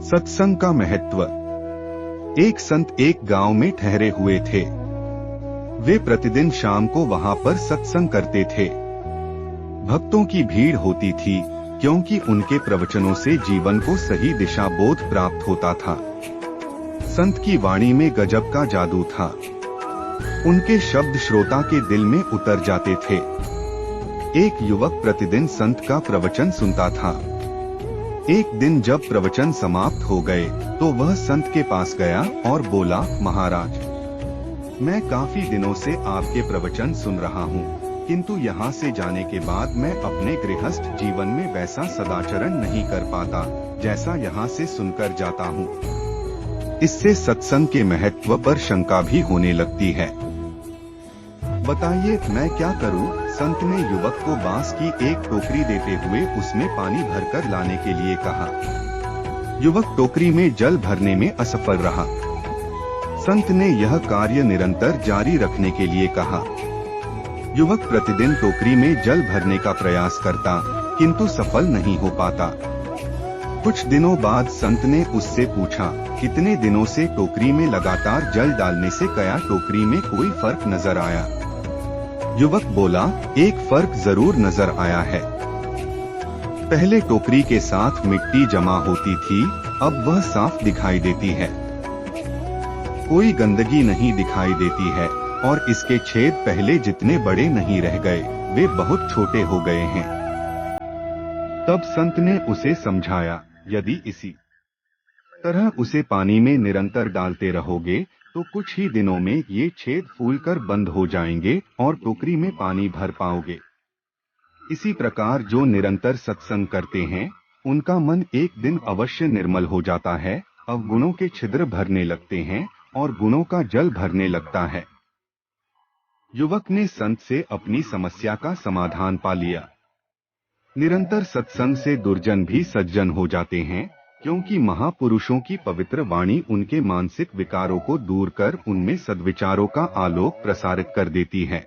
सत्संग का महत्व। एक संत एक गांव में ठहरे हुए थे। वे प्रतिदिन शाम को वहां पर सत्संग करते थे। भक्तों की भीड़ होती थी क्योंकि उनके प्रवचनों से जीवन को सही दिशा बोध प्राप्त होता था। संत की वाणी में गजब का जादू था। उनके शब्द श्रोता के दिल में उतर जाते थे। एक युवक प्रतिदिन संत का प्रवचन सुनता था। एक दिन जब प्रवचन समाप्त हो गए तो वह संत के पास गया और बोला, महाराज, मैं काफी दिनों से आपके प्रवचन सुन रहा हूँ, किंतु यहाँ से जाने के बाद मैं अपने गृहस्थ जीवन में वैसा सदाचरण नहीं कर पाता जैसा यहाँ से सुनकर जाता हूँ। इससे सत्संग के महत्व पर शंका भी होने लगती है। बताइए मैं क्या करूं? संत ने युवक को बांस की एक टोकरी देते हुए उसमें पानी भरकर लाने के लिए कहा। युवक टोकरी में जल भरने में असफल रहा। संत ने यह कार्य निरंतर जारी रखने के लिए कहा। युवक प्रतिदिन टोकरी में जल भरने का प्रयास करता, किंतु सफल नहीं हो पाता। कुछ दिनों बाद संत ने उससे पूछा, कितने दिनों से टोकरी में लगातार जल डालने से क्या टोकरी में कोई फर्क नजर आया? युवक बोला, एक फर्क जरूर नजर आया है। पहले टोकरी के साथ मिट्टी जमा होती थी, अब वह साफ दिखाई देती है। कोई गंदगी नहीं दिखाई देती है और इसके छेद पहले जितने बड़े नहीं रह गए, वे बहुत छोटे हो गए हैं। तब संत ने उसे समझाया, यदि इसी तरह उसे पानी में निरंतर डालते रहोगे तो कुछ ही दिनों में ये छेद फूलकर बंद हो जाएंगे और टोकरी में पानी भर पाओगे। इसी प्रकार जो निरंतर सत्संग करते हैं, उनका मन एक दिन अवश्य निर्मल हो जाता है, अवगुणों के छिद्र भरने लगते हैं और गुणों का जल भरने लगता है। युवक ने संत से अपनी समस्या का समाधान पा लिया। निरंतर सत्संग से दुर्जन भी सज्जन हो जाते हैं, क्योंकि महापुरुषों की पवित्र वाणी उनके मानसिक विकारों को दूर कर उनमें सद्विचारों का आलोक प्रसारित कर देती है।